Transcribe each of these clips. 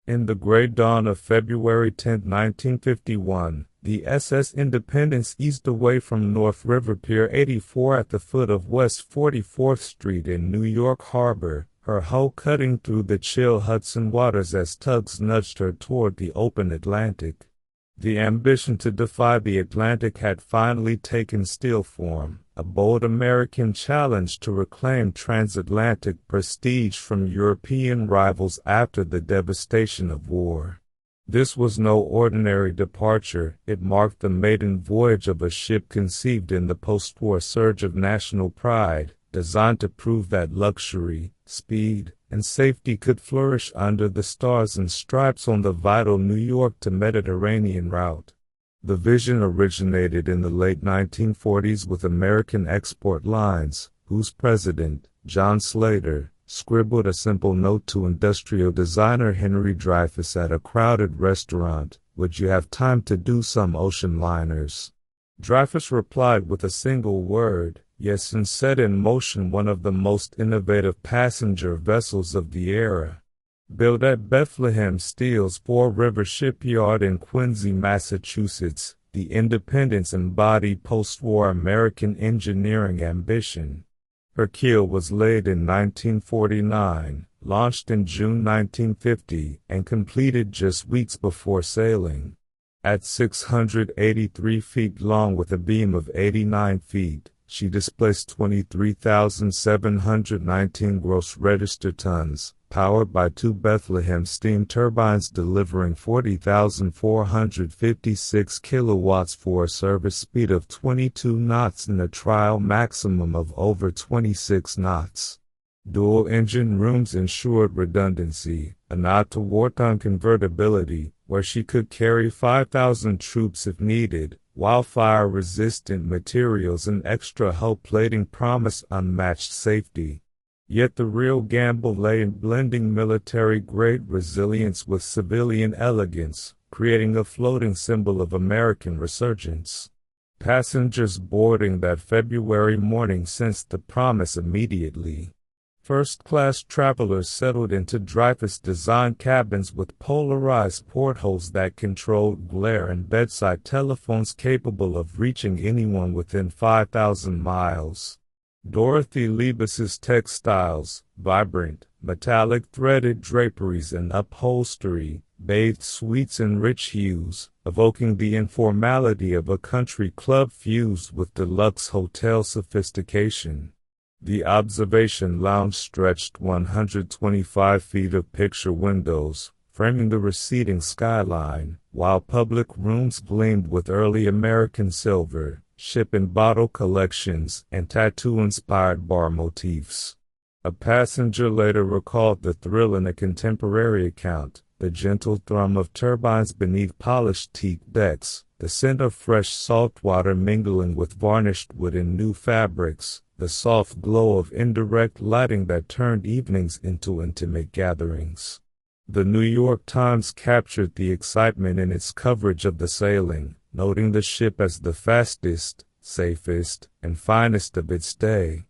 In the gray dawn of February 10, 1951, the SS Independence eased away from North River Pier 84 at the foot of West 44th Street in New York Harbor, her hull cutting through the chill Hudson waters as tugs nudged her toward the open Atlantic. The ambition to defy the Atlantic had finally taken steel form, a bold American challenge to reclaim transatlantic prestige from European rivals after the devastation of war. This was no ordinary departure. It marked the maiden voyage of a ship conceived in the post-war surge of national pride, designed to prove that luxury, speed, and safety could flourish under the stars and stripes on the vital New York to Mediterranean route. The vision originated in the late 1940s with American Export Lines, whose president, John Slater, scribbled a simple note to industrial designer Henry Dreyfuss at a crowded restaurant: "Would you have time to do some ocean liners?" Dreyfuss replied with a single word, yes, and set in motion one of the most innovative passenger vessels of the era. Built at Bethlehem Steel's Four River Shipyard in Quincy, Massachusetts, the Independence embodied post-war American engineering ambition. Her keel was laid in 1949, launched in June 1950, and completed just weeks before sailing. At 683 feet long with a beam of 89 feet, she displaced 23,719 gross register tons, powered by two Bethlehem steam turbines delivering 40,456 kilowatts for a service speed of 22 knots and a trial maximum of over 26 knots. Dual engine rooms ensured redundancy, a nod to wartime convertibility, where she could carry 5,000 troops if needed, while fire-resistant materials and extra hull plating promised unmatched safety. Yet the real gamble lay in blending military-grade resilience with civilian elegance, creating a floating symbol of American resurgence. Passengers boarding that February morning sensed the promise immediately. First-class travelers settled into Dreyfuss-designed cabins with polarized portholes that controlled glare and bedside telephones capable of reaching anyone within 5,000 miles. Dorothy Liebes's textiles, vibrant, metallic threaded draperies and upholstery, bathed suites in rich hues, evoking the informality of a country club fused with deluxe hotel sophistication. The observation lounge stretched 125 feet of picture windows, framing the receding skyline, while public rooms gleamed with early American silver, ship and bottle collections, and tattoo-inspired bar motifs. A passenger later recalled the thrill in a contemporary account: the gentle thrum of turbines beneath polished teak decks, the scent of fresh salt water mingling with varnished wood and new fabrics, the soft glow of indirect lighting that turned evenings into intimate gatherings. The New York Times captured the excitement in its coverage of the sailing, noting the ship as the fastest, safest, and finest of its day.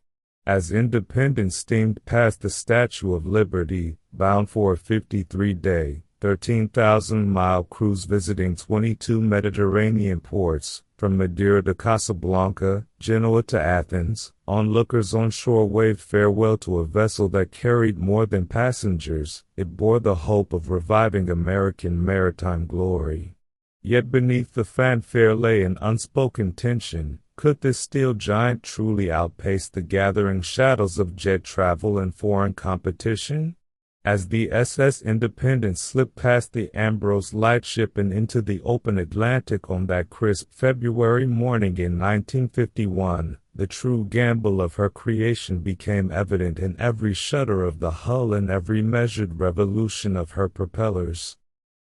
As Independence steamed past the Statue of Liberty, bound for a 53-day, 13,000-mile cruise visiting 22 Mediterranean ports, from Madeira to Casablanca, Genoa to Athens, onlookers on shore waved farewell to a vessel that carried more than passengers. It bore the hope of reviving American maritime glory. Yet beneath the fanfare lay an unspoken tension. Could this steel giant truly outpace the gathering shadows of jet travel and foreign competition? As the SS Independence slipped past the Ambrose lightship and into the open Atlantic on that crisp February morning in 1951, the true gamble of her creation became evident in every shudder of the hull and every measured revolution of her propellers.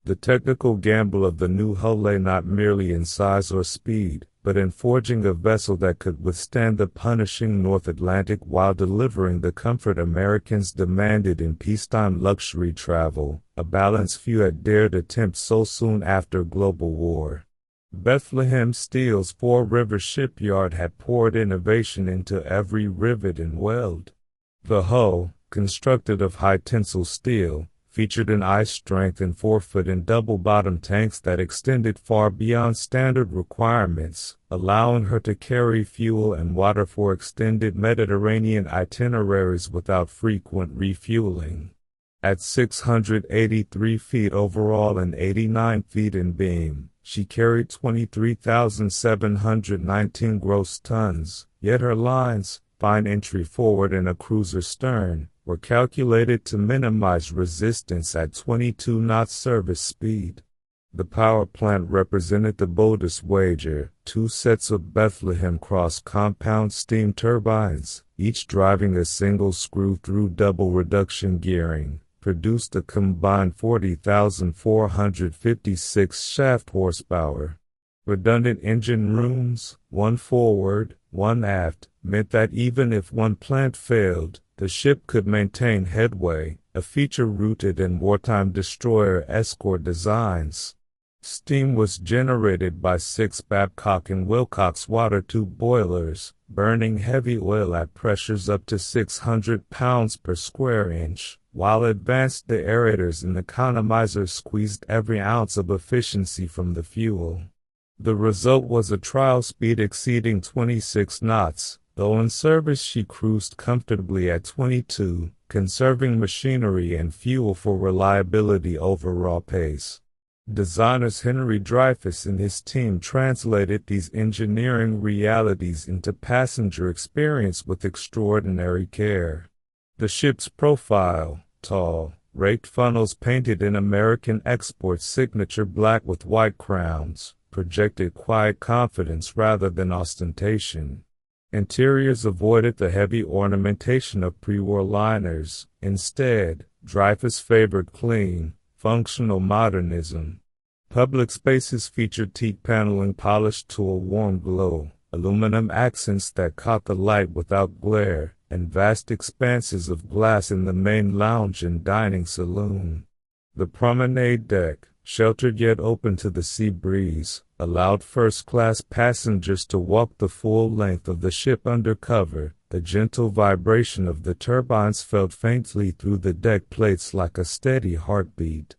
The technical gamble of the new hull lay not merely in size or speed, but in forging a vessel that could withstand the punishing North Atlantic while delivering the comfort Americans demanded in peacetime luxury travel, a balance few had dared attempt so soon after global war. Bethlehem Steel's Four River Shipyard had poured innovation into every rivet and weld. The hull, constructed of high-tensile steel, featured an ice strength and 4-foot and double-bottom tanks that extended far beyond standard requirements, allowing her to carry fuel and water for extended Mediterranean itineraries without frequent refueling. At 683 feet overall and 89 feet in beam, she carried 23,719 gross tons, yet her lines, fine entry forward and a cruiser stern, were calculated to minimize resistance at 22 knots service speed. The power plant represented the boldest wager. 2 sets of Bethlehem Cross compound steam turbines, each driving a single screw-through double reduction gearing, produced a combined 40,456 shaft horsepower. Redundant engine rooms, one forward, one aft, meant that even if one plant failed, the ship could maintain headway, a feature rooted in wartime destroyer escort designs. Steam was generated by 6 Babcock and Wilcox water tube boilers, burning heavy oil at pressures up to 600 pounds per square inch, while advanced aerators and economizers squeezed every ounce of efficiency from the fuel. The result was a trial speed exceeding 26 knots, though in service she cruised comfortably at 22, conserving machinery and fuel for reliability over raw pace. Designers Henry Dreyfuss and his team translated these engineering realities into passenger experience with extraordinary care. The ship's profile, tall, raked funnels painted in American export signature black with white crowns, projected quiet confidence rather than ostentation. Interiors avoided the heavy ornamentation of pre-war liners. Instead, Dreyfuss favored clean, functional modernism. Public spaces featured teak paneling polished to a warm glow, aluminum accents that caught the light without glare, and vast expanses of glass in the main lounge and dining saloon. The promenade deck, sheltered yet open to the sea breeze, allowed first-class passengers to walk the full length of the ship under cover. The gentle vibration of the turbines felt faintly through the deck plates like a steady heartbeat.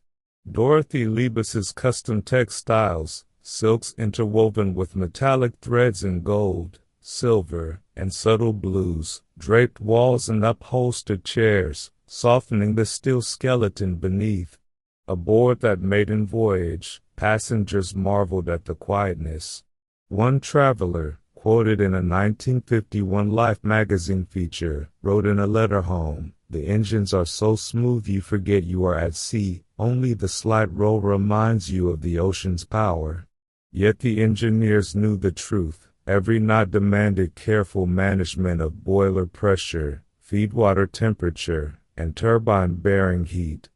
Dorothy Liebes's custom textiles, silks interwoven with metallic threads in gold, silver, and subtle blues, draped walls and upholstered chairs, softening the steel skeleton beneath. Aboard that maiden voyage, passengers marveled at the quietness. One traveler, quoted in a 1951 Life magazine feature, wrote in a letter home, "The engines are so smooth you forget you are at sea, only the slight roll reminds you of the ocean's power." Yet the engineers knew the truth. Every knot demanded careful management of boiler pressure, feedwater temperature, and turbine bearing heat.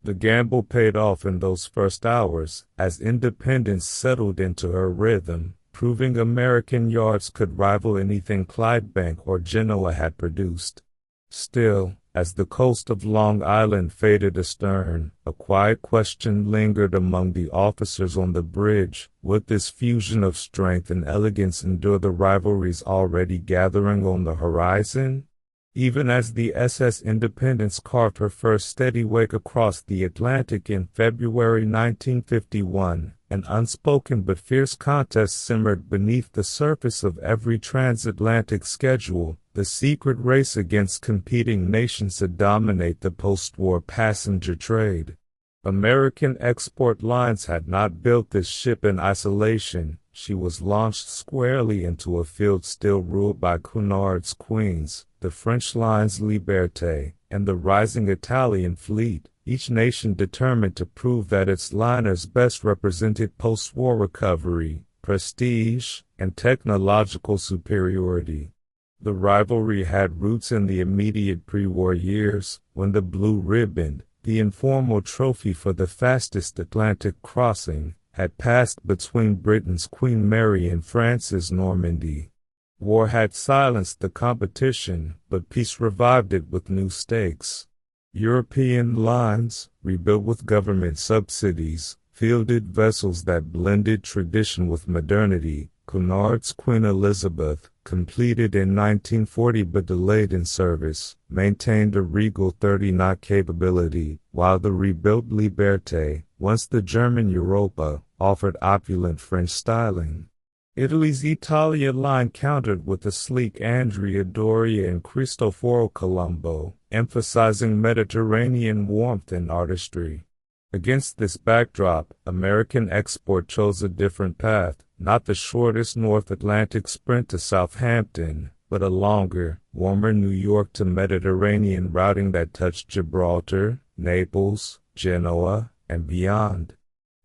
The gamble paid off in those first hours, as independence settled into her rhythm, proving American yards could rival anything Clydebank or Genoa had produced. Still, as the coast of Long Island faded astern, a quiet question lingered among the officers on the bridge: would this fusion of strength and elegance endure the rivalries already gathering on the horizon? Even as the SS Independence carved her first steady wake across the Atlantic in February 1951, an unspoken but fierce contest simmered beneath the surface of every transatlantic schedule, the secret race against competing nations to dominate the post-war passenger trade. American export lines had not built this ship in isolation. She was launched squarely into a field still ruled by Cunard's Queens, the French lines Liberté, and the rising Italian fleet, each nation determined to prove that its liners best represented post-war recovery, prestige, and technological superiority. The rivalry had roots in the immediate pre-war years, when the Blue Ribbon, the informal trophy for the fastest Atlantic crossing, had passed between Britain's Queen Mary and France's Normandy. War had silenced the competition, but peace revived it with new stakes. European lines, rebuilt with government subsidies, fielded vessels that blended tradition with modernity, Cunard's Queen Elizabeth, completed in 1940 but delayed in service, maintained a regal 30-knot capability, while the rebuilt Liberté, once the German Europa, offered opulent French styling. Italy's Italia line countered with the sleek Andrea Doria and Cristoforo Colombo, emphasizing Mediterranean warmth and artistry. Against this backdrop, American export chose a different path, not the shortest North Atlantic sprint to Southampton, but a longer, warmer New York to Mediterranean routing that touched Gibraltar, Naples, Genoa, and beyond.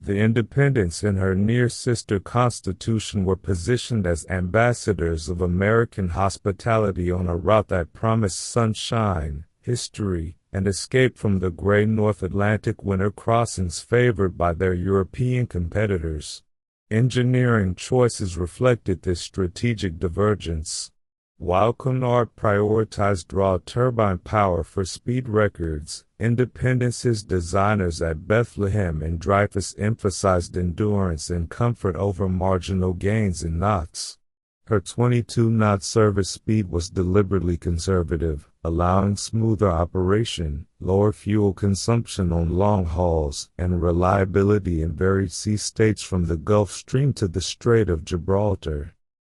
The Independence and her near-sister Constitution were positioned as ambassadors of American hospitality on a route that promised sunshine, history, and escape from the gray North Atlantic winter crossings favored by their European competitors. Engineering choices reflected this strategic divergence. While Cunard prioritized raw turbine power for speed records, Independence's designers at Bethlehem and Dreyfus emphasized endurance and comfort over marginal gains in knots. Her 22-knot service speed was deliberately conservative, allowing smoother operation, lower fuel consumption on long hauls, and reliability in varied sea states from the Gulf Stream to the Strait of Gibraltar.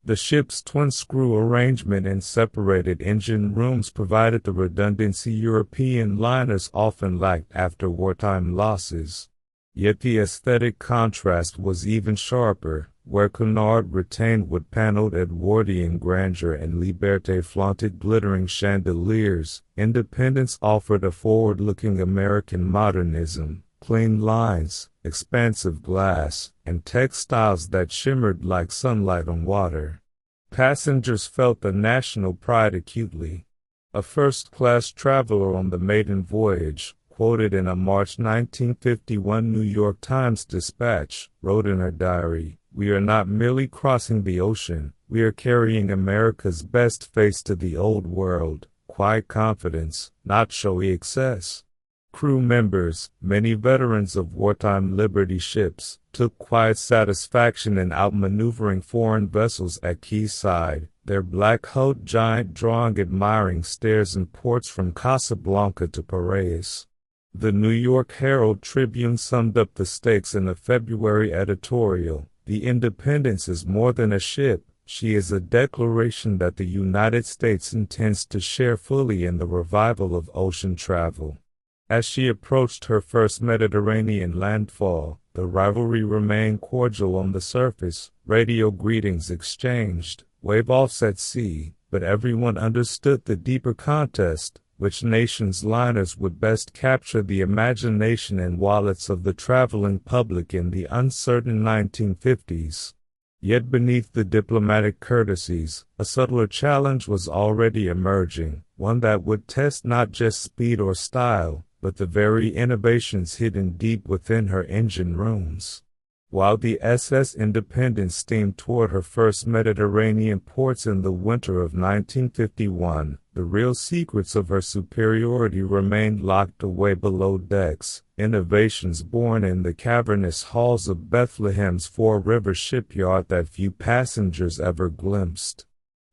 The ship's twin-screw arrangement and separated engine rooms provided the redundancy European liners often lacked after wartime losses. Yet the aesthetic contrast was even sharper, where Cunard retained wood-paneled Edwardian grandeur and Liberté flaunted glittering chandeliers. Independence offered a forward-looking American modernism, clean lines, expansive glass, and textiles that shimmered like sunlight on water. Passengers felt the national pride acutely. A first-class traveler on the maiden voyage, quoted in a March 1951 New York Times dispatch, wrote in her diary, "We are not merely crossing the ocean, we are carrying America's best face to the old world, quiet confidence, not showy excess." Crew members, many veterans of wartime Liberty ships, took quiet satisfaction in outmaneuvering foreign vessels at quayside, their black-hulled giant drawing admiring stares in ports from Casablanca to Piraeus. The New York Herald Tribune summed up the stakes in a February editorial. "The Independence is more than a ship, she is a declaration that the United States intends to share fully in the revival of ocean travel." As she approached her first Mediterranean landfall, the rivalry remained cordial on the surface, radio greetings exchanged, wave-offs at sea, but everyone understood the deeper contest, which nation's liners would best capture the imagination and wallets of the traveling public in the uncertain 1950s. Yet beneath the diplomatic courtesies, a subtler challenge was already emerging, one that would test not just speed or style, but the very innovations hidden deep within her engine rooms. While the SS Independence steamed toward her first Mediterranean ports in the winter of 1951, the real secrets of her superiority remained locked away below decks, innovations born in the cavernous halls of Bethlehem's Four Rivers shipyard that few passengers ever glimpsed.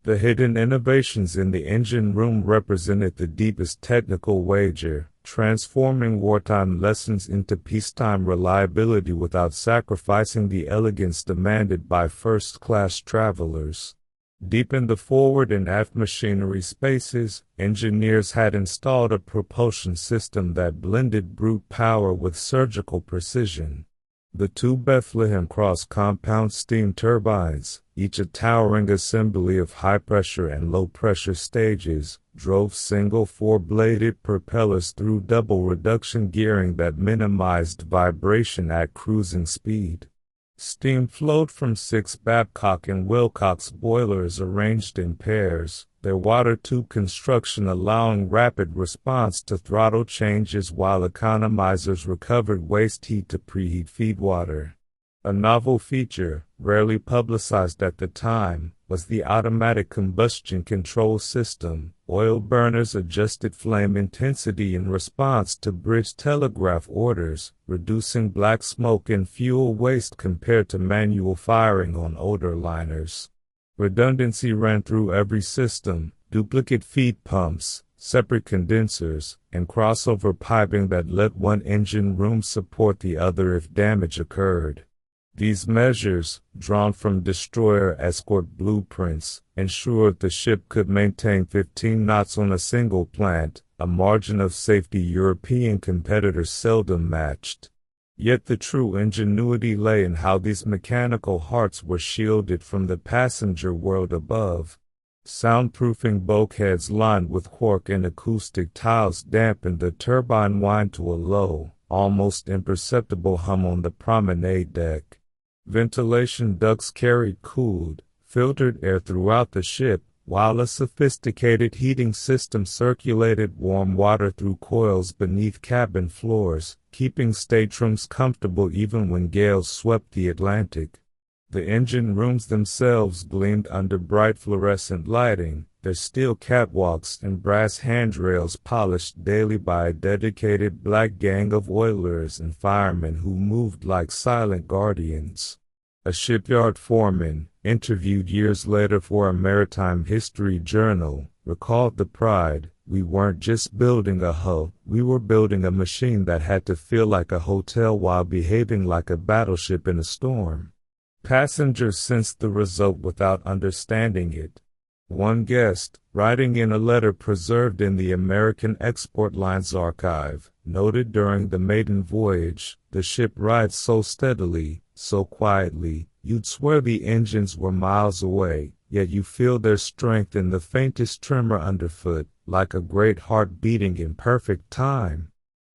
The hidden innovations in the engine room represented the deepest technical wager, transforming wartime lessons into peacetime reliability without sacrificing the elegance demanded by first-class travelers. Deep in the forward and aft machinery spaces, engineers had installed a propulsion system that blended brute power with surgical precision. The two Bethlehem cross-compound steam turbines, each a towering assembly of high-pressure and low-pressure stages, drove single four-bladed propellers through double reduction gearing that minimized vibration at cruising speed. Steam flowed from 6 Babcock and Wilcox boilers arranged in pairs, their water tube construction allowing rapid response to throttle changes while economizers recovered waste heat to preheat feedwater. A novel feature, rarely publicized at the time, was the automatic combustion control system. Oil burners adjusted flame intensity in response to bridge telegraph orders, reducing black smoke and fuel waste compared to manual firing on older liners. Redundancy ran through every system: duplicate feed pumps, separate condensers, and crossover piping that let one engine room support the other if damage occurred. These measures, drawn from destroyer escort blueprints, ensured the ship could maintain 15 knots on a single plant, a margin of safety European competitors seldom matched. Yet the true ingenuity lay in how these mechanical hearts were shielded from the passenger world above. Soundproofing bulkheads lined with cork and acoustic tiles dampened the turbine whine to a low, almost imperceptible hum on the promenade deck. Ventilation ducts carried cooled, filtered air throughout the ship, while a sophisticated heating system circulated warm water through coils beneath cabin floors, keeping staterooms comfortable even when gales swept the Atlantic. The engine rooms themselves gleamed under bright fluorescent lighting, their steel catwalks and brass handrails polished daily by a dedicated black gang of oilers and firemen who moved like silent guardians. A shipyard foreman, interviewed years later for a maritime history journal, recalled the pride. "We weren't just building a hull, we were building a machine that had to feel like a hotel while behaving like a battleship in a storm." Passengers sensed the result without understanding it. One guest, writing in a letter preserved in the American Export Lines archive, noted during the maiden voyage, "The ship rides so steadily, so quietly, you'd swear the engines were miles away, yet you feel their strength in the faintest tremor underfoot, like a great heart beating in perfect time."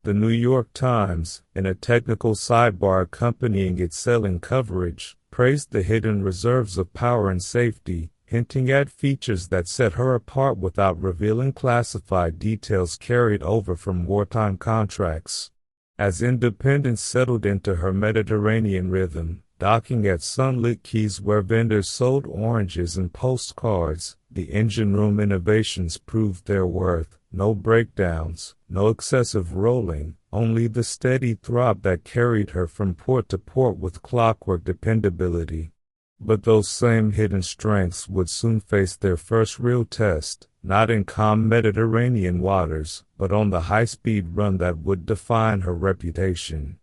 The New York Times, in a technical sidebar accompanying its sailing coverage, praised the hidden reserves of power and safety, hinting at features that set her apart without revealing classified details carried over from wartime contracts. As independence settled into her Mediterranean rhythm, docking at sunlit quays where vendors sold oranges and postcards, the engine room innovations proved their worth. No breakdowns, no excessive rolling, only the steady throb that carried her from port to port with clockwork dependability. But those same hidden strengths would soon face their first real test, not in calm Mediterranean waters, but on the high-speed run that would define her reputation.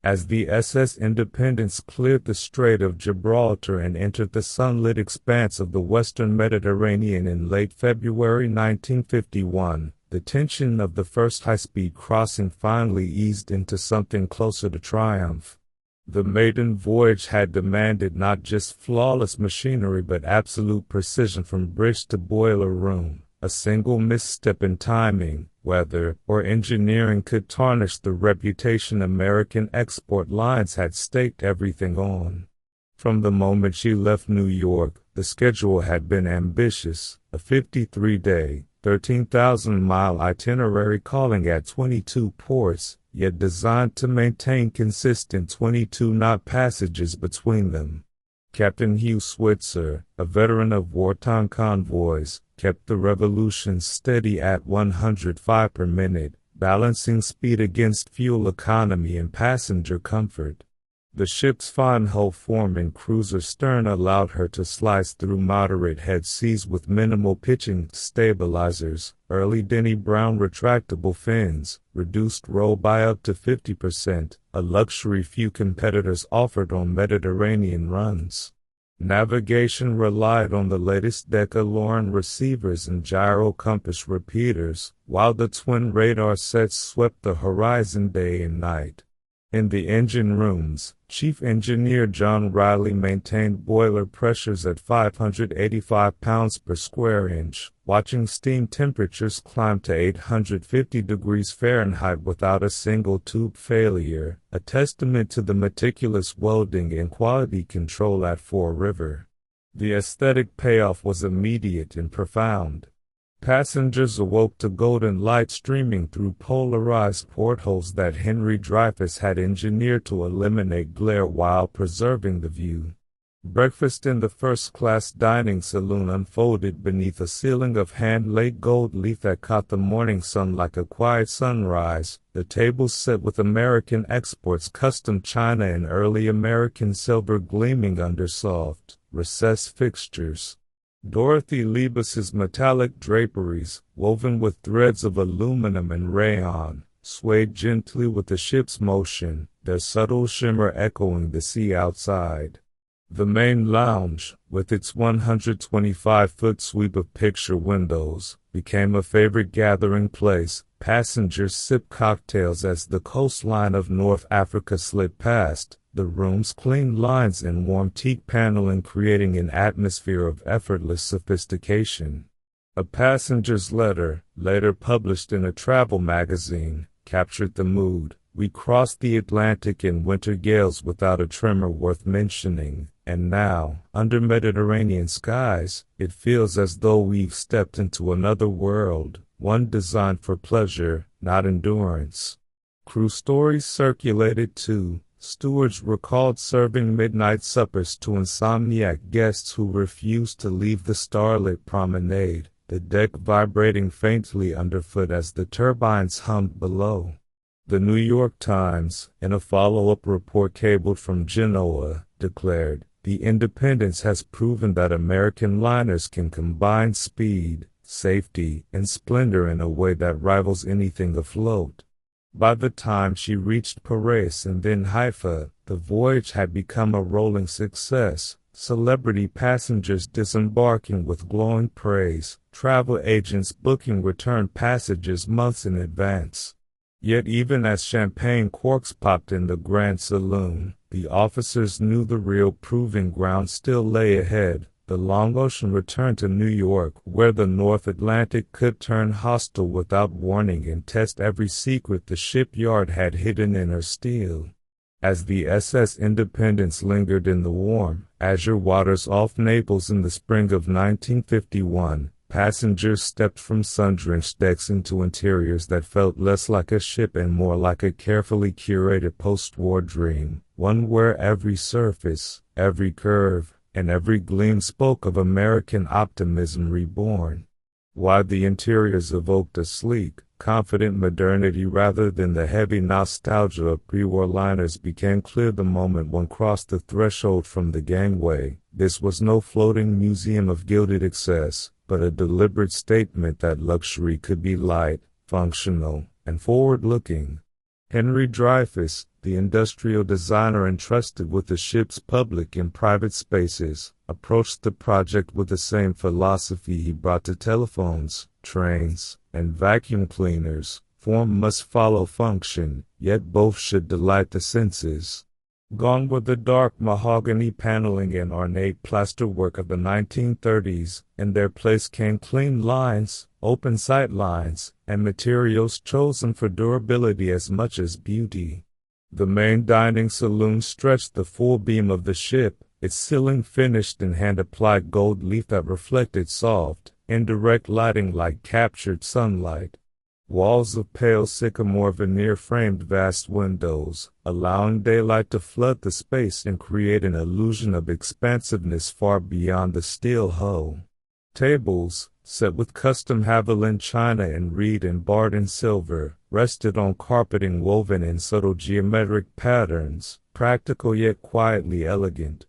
As the SS Independence cleared the Strait of Gibraltar and entered the sunlit expanse of the western Mediterranean in late February 1951, the tension of the first high-speed crossing finally eased into something closer to triumph. The maiden voyage had demanded not just flawless machinery but absolute precision from bridge to boiler room. A single misstep in timing, weather, or engineering could tarnish the reputation American export lines had staked everything on. From the moment she left New York, the schedule had been ambitious, a 53-day, 13,000-mile itinerary calling at 22 ports, yet designed to maintain consistent 22-knot passages between them. Captain Hugh Switzer, a veteran of wartime convoys, kept the Revolution steady at 105 per minute, balancing speed against fuel economy and passenger comfort. The ship's fine hull form and cruiser stern allowed her to slice through moderate head seas with minimal pitching stabilizers, early Denny Brown retractable fins, reduced roll by up to 50%, a luxury few competitors offered on Mediterranean runs. Navigation relied on the latest Decaloran receivers and gyro compass repeaters, while the twin radar sets swept the horizon day and night. In the engine rooms, Chief Engineer John Riley maintained boiler pressures at 585 pounds per square inch, watching steam temperatures climb to 850 degrees Fahrenheit without a single tube failure, a testament to the meticulous welding and quality control at Fore River. The aesthetic payoff was immediate and profound. Passengers awoke to golden light streaming through polarized portholes that Henry Dreyfuss had engineered to eliminate glare while preserving the view. Breakfast in the first-class dining saloon unfolded beneath a ceiling of hand-laid gold leaf that caught the morning sun like a quiet sunrise, the tables set with American exports, custom china and early American silver gleaming under soft, recessed fixtures. Dorothy Liebes's metallic draperies, woven with threads of aluminum and rayon, swayed gently with the ship's motion, their subtle shimmer echoing the sea outside. The main lounge, with its 125-foot sweep of picture windows, became a favorite gathering place. Passengers sipped cocktails as the coastline of North Africa slid past, the room's clean lines and warm teak paneling creating an atmosphere of effortless sophistication. A passenger's letter, later published in a travel magazine, captured the mood. We crossed the Atlantic in winter gales without a tremor worth mentioning, and now, under Mediterranean skies, it feels as though we've stepped into another world, one designed for pleasure, not endurance. Crew stories circulated too. Stewards recalled serving midnight suppers to insomniac guests who refused to leave the starlit promenade, the deck vibrating faintly underfoot as the turbines hummed below. The New York Times, in a follow-up report cabled from Genoa, declared, "The Independence has proven that American liners can combine speed, safety, and splendor in a way that rivals anything afloat." By the time she reached Paris and then Haifa, the voyage had become a rolling success, celebrity passengers disembarking with glowing praise, travel agents booking return passages months in advance. Yet even as champagne corks popped in the Grand Saloon, the officers knew the real proving ground still lay ahead. The long ocean returned to New York, where the North Atlantic could turn hostile without warning and test every secret the shipyard had hidden in her steel. As the SS Independence lingered in the warm, azure waters off Naples in the spring of 1951, passengers stepped from sun-drenched decks into interiors that felt less like a ship and more like a carefully curated post-war dream, one where every surface, every curve, and every gleam spoke of American optimism reborn. While the interiors evoked a sleek, confident modernity rather than the heavy nostalgia of pre-war liners, became clear the moment one crossed the threshold from the gangway. This was no floating museum of gilded excess, but a deliberate statement that luxury could be light, functional, and forward-looking. Henry Dreyfuss, the industrial designer entrusted with the ship's public and private spaces, approached the project with the same philosophy he brought to telephones, trains, and vacuum cleaners. Form must follow function, yet both should delight the senses. Gone were the dark mahogany paneling and ornate plasterwork of the 1930s, in their place came clean lines, open sight lines, and materials chosen for durability as much as beauty. The main dining saloon stretched the full beam of the ship, its ceiling finished in hand-applied gold leaf that reflected soft, indirect lighting like captured sunlight. Walls of pale sycamore veneer framed vast windows, allowing daylight to flood the space and create an illusion of expansiveness far beyond the steel hull. Tables, set with custom Haviland china and reed and barred in silver, rested on carpeting woven in subtle geometric patterns, practical yet quietly elegant.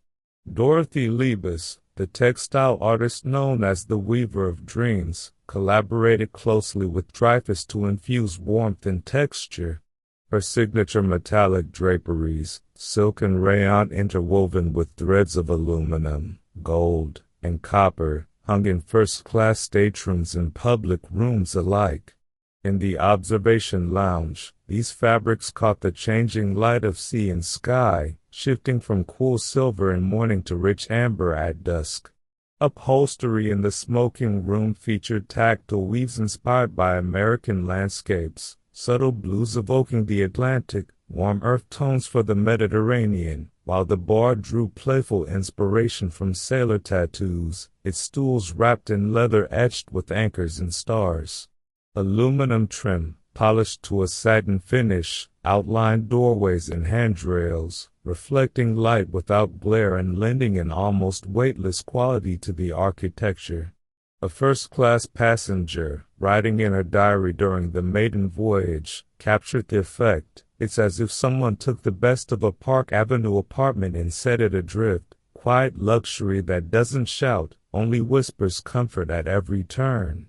Dorothy Liebes, the textile artist known as the Weaver of Dreams, collaborated closely with Dreyfuss to infuse warmth and texture. Her signature metallic draperies, silk and rayon interwoven with threads of aluminum, gold, and copper, hung in first-class staterooms and public rooms alike. In the observation lounge, these fabrics caught the changing light of sea and sky, shifting from cool silver in morning to rich amber at dusk. Upholstery in the smoking room featured tactile weaves inspired by American landscapes, subtle blues evoking the Atlantic, warm earth tones for the Mediterranean, while the bar drew playful inspiration from sailor tattoos, its stools wrapped in leather etched with anchors and stars. Aluminum trim, polished to a satin finish, outlined doorways and handrails, reflecting light without glare and lending an almost weightless quality to the architecture. A first-class passenger, writing in her diary during the maiden voyage, captured the effect. It's as if someone took the best of a Park Avenue apartment and set it adrift, quiet luxury that doesn't shout, only whispers comfort at every turn.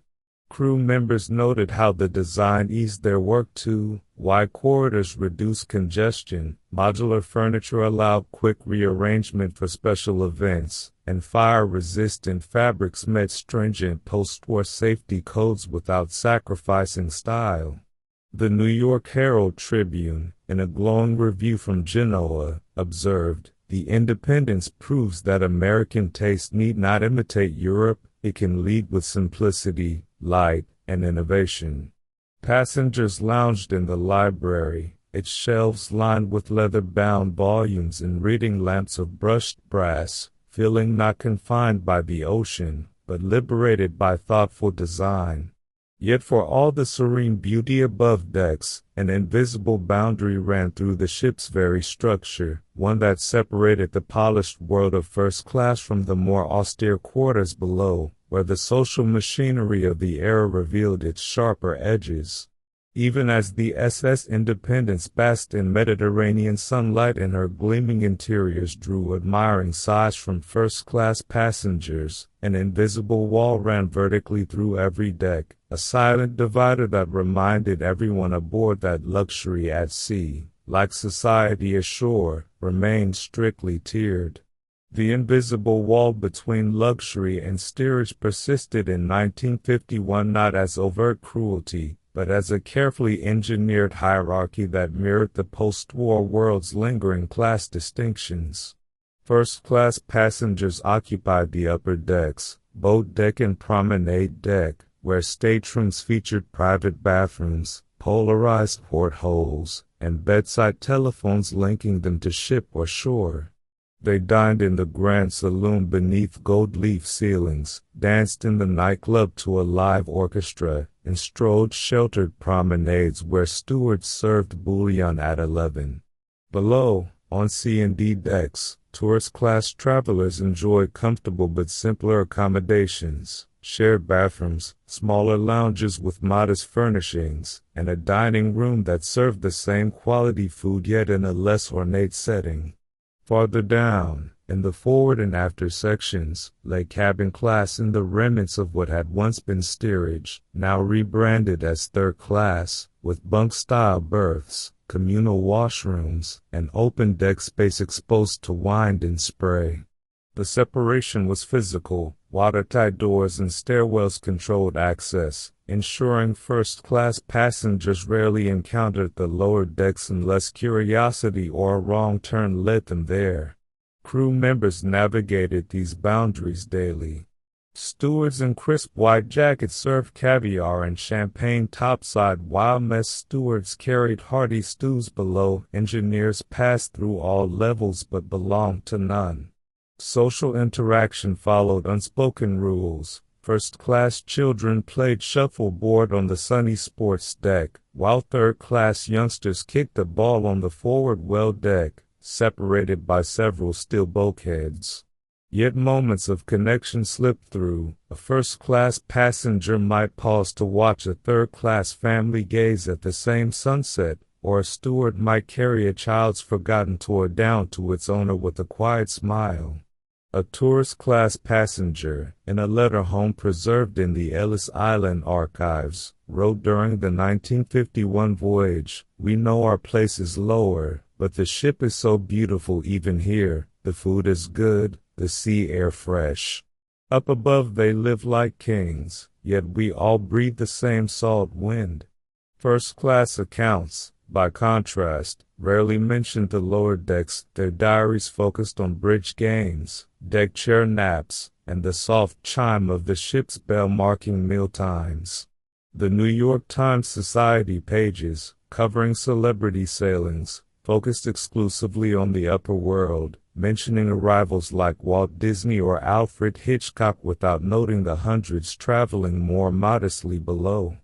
Crew members noted how the design eased their work too. Wide corridors reduced congestion, modular furniture allowed quick rearrangement for special events, and fire-resistant fabrics met stringent post-war safety codes without sacrificing style. The New York Herald Tribune, in a glowing review from Genoa, observed, "The Independence proves that American taste need not imitate Europe, it can lead with simplicity, light, and innovation." Passengers lounged in the library, its shelves lined with leather-bound volumes and reading lamps of brushed brass, feeling not confined by the ocean, but liberated by thoughtful design. Yet for all the serene beauty above decks, an invisible boundary ran through the ship's very structure, one that separated the polished world of first class from the more austere quarters below, where the social machinery of the era revealed its sharper edges. Even as the SS Independence basked in Mediterranean sunlight and her gleaming interiors drew admiring sighs from first-class passengers, an invisible wall ran vertically through every deck, a silent divider that reminded everyone aboard that luxury at sea, like society ashore, remained strictly tiered. The invisible wall between luxury and steerage persisted in 1951 not as overt cruelty, but as a carefully engineered hierarchy that mirrored the post-war world's lingering class distinctions. First-class passengers occupied the upper decks, boat deck and promenade deck, where staterooms featured private bathrooms, polarized portholes, and bedside telephones linking them to ship or shore. They dined in the grand saloon beneath gold-leaf ceilings, danced in the nightclub to a live orchestra, and strode sheltered promenades where stewards served bouillon at 11. Below, on C&D decks, tourist-class travelers enjoyed comfortable but simpler accommodations, shared bathrooms, smaller lounges with modest furnishings, and a dining room that served the same quality food yet in a less ornate setting. Farther down, in the forward and after sections, lay cabin class in the remnants of what had once been steerage, now rebranded as third class, with bunk-style berths, communal washrooms, and open deck space exposed to wind and spray. The separation was physical, watertight doors and stairwells controlled access, ensuring first-class passengers rarely encountered the lower decks unless curiosity or a wrong turn led them there. Crew members navigated these boundaries daily. Stewards in crisp white jackets served caviar and champagne topside while mess stewards carried hearty stews below. Engineers passed through all levels but belonged to none. Social interaction followed unspoken rules. First-class children played shuffleboard on the sunny sports deck, while third-class youngsters kicked a ball on the forward well deck, separated by several steel bulkheads. Yet moments of connection slipped through. A first-class passenger might pause to watch a third-class family gaze at the same sunset, or a steward might carry a child's forgotten toy down to its owner with a quiet smile. A tourist-class passenger, in a letter home preserved in the Ellis Island archives, wrote during the 1951 voyage, "We know our place is lower, but the ship is so beautiful even here, the food is good, the sea air fresh. Up above they live like kings, yet we all breathe the same salt wind." First-class accounts, by contrast, rarely mentioned the lower decks. Their diaries focused on bridge games, deck chair naps, and the soft chime of the ship's bell marking mealtimes. The New York Times Society pages, covering celebrity sailings, focused exclusively on the upper world, mentioning arrivals like Walt Disney or Alfred Hitchcock without noting the hundreds traveling more modestly below.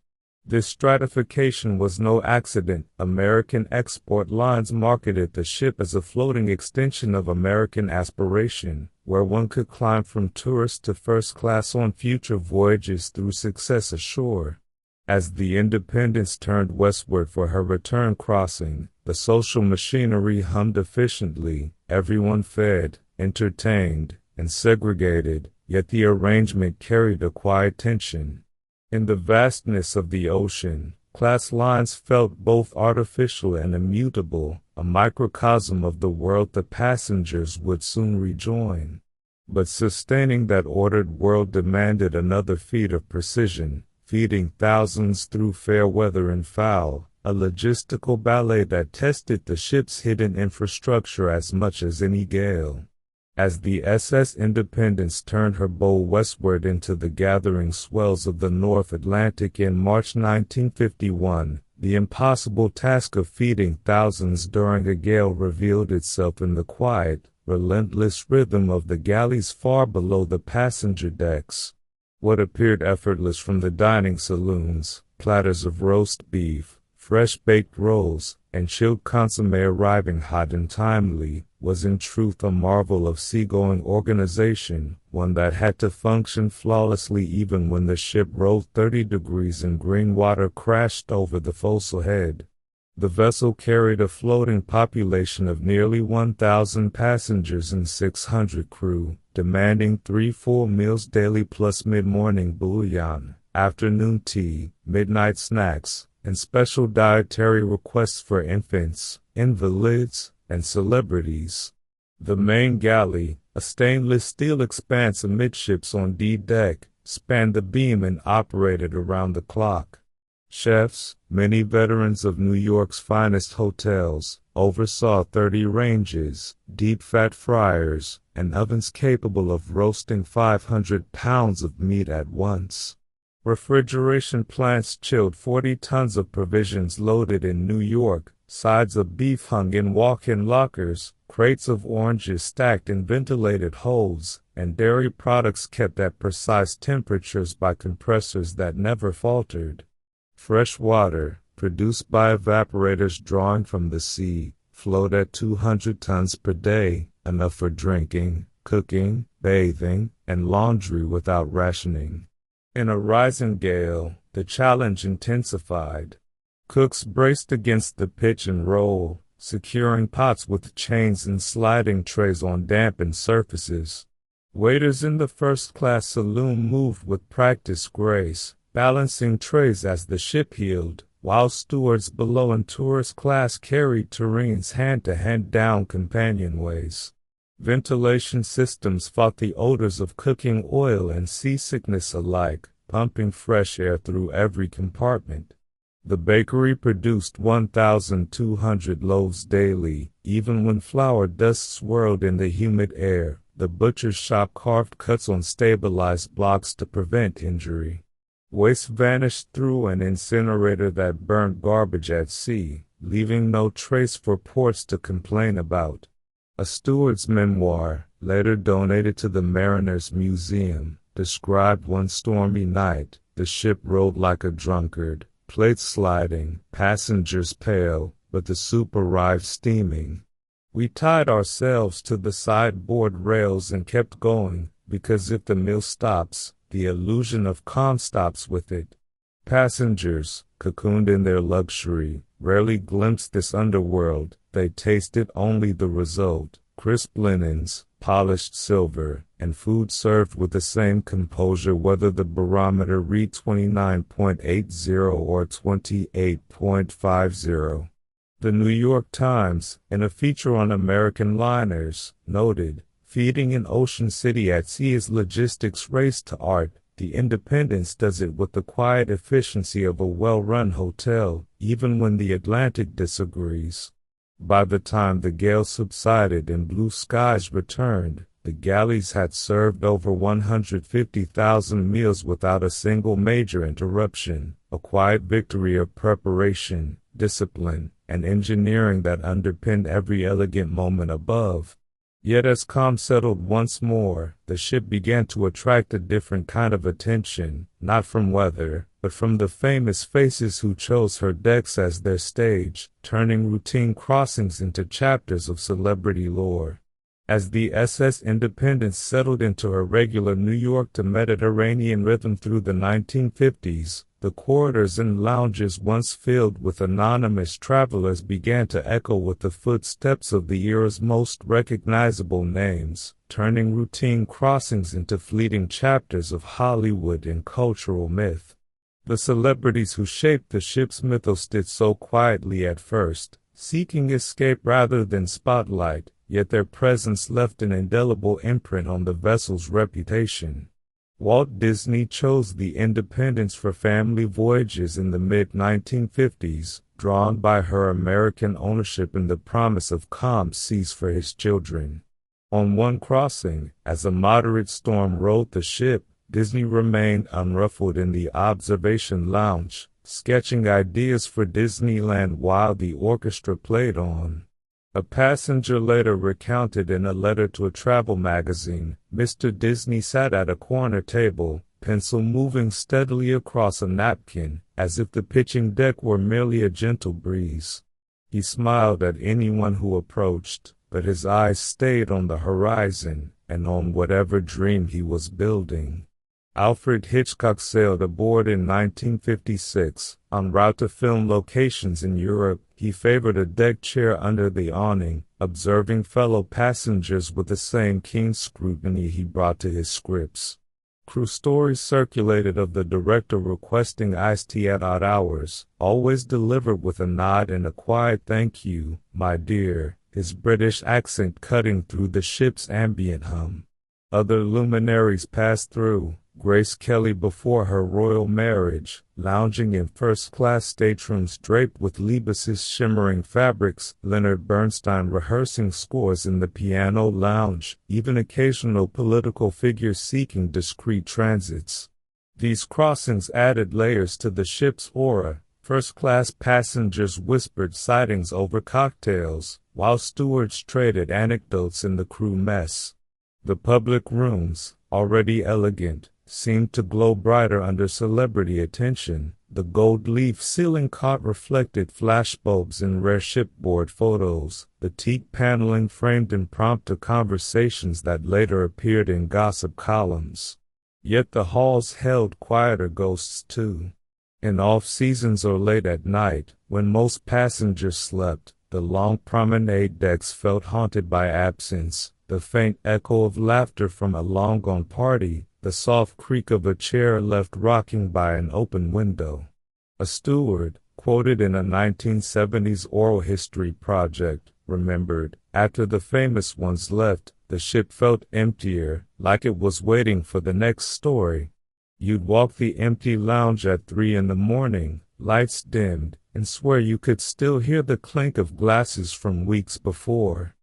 This stratification was no accident. American export lines marketed the ship as a floating extension of American aspiration, where one could climb from tourist to first class on future voyages through success ashore. As the Independence turned westward for her return crossing, the social machinery hummed efficiently, everyone fed, entertained, and segregated, yet the arrangement carried a quiet tension. In the vastness of the ocean, class lines felt both artificial and immutable, a microcosm of the world the passengers would soon rejoin. But sustaining that ordered world demanded another feat of precision, feeding thousands through fair weather and foul, a logistical ballet that tested the ship's hidden infrastructure as much as any gale. As the SS Independence turned her bow westward into the gathering swells of the North Atlantic in March 1951, the impossible task of feeding thousands during a gale revealed itself in the quiet, relentless rhythm of the galleys far below the passenger decks. What appeared effortless from the dining saloons, platters of roast beef, fresh-baked rolls, and chilled consomme arriving hot and timely, was in truth a marvel of seagoing organization, one that had to function flawlessly even when the ship rolled 30 degrees and green water crashed over the forecastle head. The vessel carried a floating population of nearly 1,000 passengers and 600 crew, demanding 3 full meals daily plus mid-morning bouillon, afternoon tea, midnight snacks, and special dietary requests for infants, invalids, and celebrities. The main galley, a stainless steel expanse amidships on D-deck, spanned the beam and operated around the clock. Chefs, many veterans of New York's finest hotels, oversaw 30 ranges, deep fat fryers, and ovens capable of roasting 500 pounds of meat at once. Refrigeration plants chilled 40 tons of provisions loaded in New York, sides of beef hung in walk-in lockers, crates of oranges stacked in ventilated holds, and dairy products kept at precise temperatures by compressors that never faltered. Fresh water, produced by evaporators drawing from the sea, flowed at 200 tons per day, enough for drinking, cooking, bathing, and laundry without rationing. In a rising gale, the challenge intensified. Cooks braced against the pitch and roll, securing pots with chains and sliding trays on dampened surfaces. Waiters in the first-class saloon moved with practiced grace, balancing trays as the ship heeled, while stewards below in tourist class carried tureens hand-to-hand down companionways. Ventilation systems fought the odors of cooking oil and seasickness alike, pumping fresh air through every compartment. The bakery produced 1,200 loaves daily, even when flour dust swirled in the humid air. The butcher's shop carved cuts on stabilized blocks to prevent injury. Waste vanished through an incinerator that burned garbage at sea, leaving no trace for ports to complain about. A steward's memoir, later donated to the Mariners Museum, described one stormy night. The ship rolled like a drunkard, plates sliding, passengers pale, but the soup arrived steaming. We tied ourselves to the sideboard rails and kept going, because if the meal stops, the illusion of calm stops with it. Passengers, cocooned in their luxury, rarely glimpsed this underworld. They tasted only the result: crisp linens, polished silver, and food served with the same composure whether the barometer read 29.80 or 28.50. The New York Times, in a feature on American liners, noted, "Feeding an ocean city at sea is logistics race to art. The Independence does it with the quiet efficiency of a well-run hotel, even when the Atlantic disagrees." By the time the gale subsided and blue skies returned, the galleys had served over 150,000 meals without a single major interruption, a quiet victory of preparation, discipline, and engineering that underpinned every elegant moment above. Yet as calm settled once more, the ship began to attract a different kind of attention, not from weather, but from the famous faces who chose her decks as their stage, turning routine crossings into chapters of celebrity lore. As the SS Independence settled into her regular New York to Mediterranean rhythm through the 1950s, the corridors and lounges once filled with anonymous travelers began to echo with the footsteps of the era's most recognizable names, turning routine crossings into fleeting chapters of Hollywood and cultural myth. The celebrities who shaped the ship's mythos did so quietly at first, seeking escape rather than spotlight, yet their presence left an indelible imprint on the vessel's reputation. Walt Disney chose the Independence for family voyages in the mid-1950s, drawn by her American ownership and the promise of calm seas for his children. On one crossing, as a moderate storm rode the ship, Disney remained unruffled in the observation lounge, sketching ideas for Disneyland while the orchestra played on. A passenger later recounted in a letter to a travel magazine, Mr. Disney sat at a corner table, pencil moving steadily across a napkin, as if the pitching deck were merely a gentle breeze. He smiled at anyone who approached, but his eyes stayed on the horizon, and on whatever dream he was building. Alfred Hitchcock sailed aboard in 1956. En route to film locations in Europe, he favored a deck chair under the awning, observing fellow passengers with the same keen scrutiny he brought to his scripts. Crew stories circulated of the director requesting iced tea at odd hours, always delivered with a nod and a quiet "thank you, my dear," his British accent cutting through the ship's ambient hum. Other luminaries passed through. Grace Kelly before her royal marriage, lounging in first-class staterooms draped with Liebes's shimmering fabrics, Leonard Bernstein rehearsing scores in the piano lounge, even occasional political figures seeking discreet transits. These crossings added layers to the ship's aura. First-class passengers whispered sightings over cocktails, while stewards traded anecdotes in the crew mess. The public rooms, already elegant, seemed to glow brighter under celebrity attention. The gold-leaf ceiling cot reflected flashbulbs in rare shipboard photos. The teak paneling framed impromptu conversations that later appeared in gossip columns. Yet the halls held quieter ghosts too. In off-seasons or late at night, when most passengers slept, the long promenade decks felt haunted by absence. The faint echo of laughter from a long-gone party, the soft creak of a chair left rocking by an open window. A steward, quoted in a 1970s oral history project, remembered, after the famous ones left, the ship felt emptier, like it was waiting for the next story. You'd walk the empty lounge at 3 in the morning, lights dimmed, and swear you could still hear the clink of glasses from weeks before.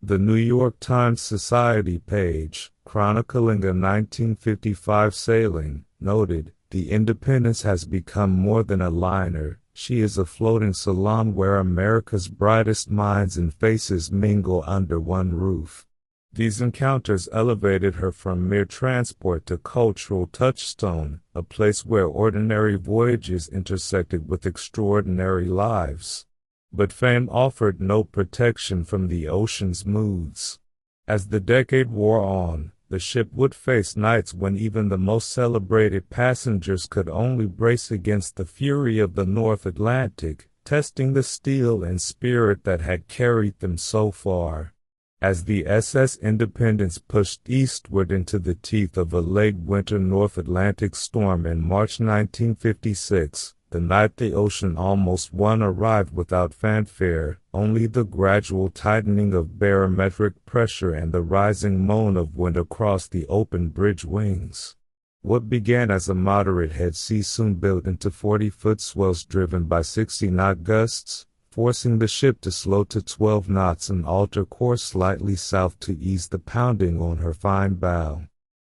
The New York Times Society page, chronicling a 1955 sailing, noted, "The Independence has become more than a liner. She is a floating salon where America's brightest minds and faces mingle under one roof." These encounters elevated her from mere transport to cultural touchstone, a place where ordinary voyages intersected with extraordinary lives. But fame offered no protection from the ocean's moods. As the decade wore on, the ship would face nights when even the most celebrated passengers could only brace against the fury of the North Atlantic, testing the steel and spirit that had carried them so far. As the SS Independence pushed eastward into the teeth of a late winter North Atlantic storm in March 1956, the night the ocean almost won arrived without fanfare, only the gradual tightening of barometric pressure and the rising moan of wind across the open bridge wings. What began as a moderate head sea soon built into 40-foot swells driven by 60-knot gusts, forcing the ship to slow to 12 knots and alter course slightly south to ease the pounding on her fine bow.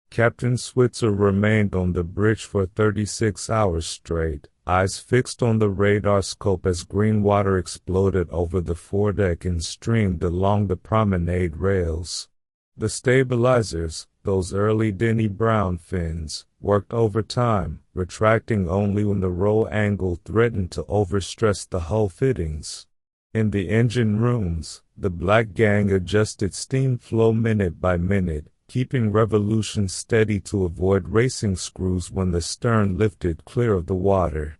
Captain Switzer remained on the bridge for 36 hours straight, eyes fixed on the radar scope as green water exploded over the foredeck and streamed along the promenade rails. The stabilizers, those early Denny Brown fins, worked overtime, retracting only when the roll angle threatened to overstress the hull fittings. In the engine rooms, the black gang adjusted steam flow minute by minute, keeping revolutions steady to avoid racing screws when the stern lifted clear of the water.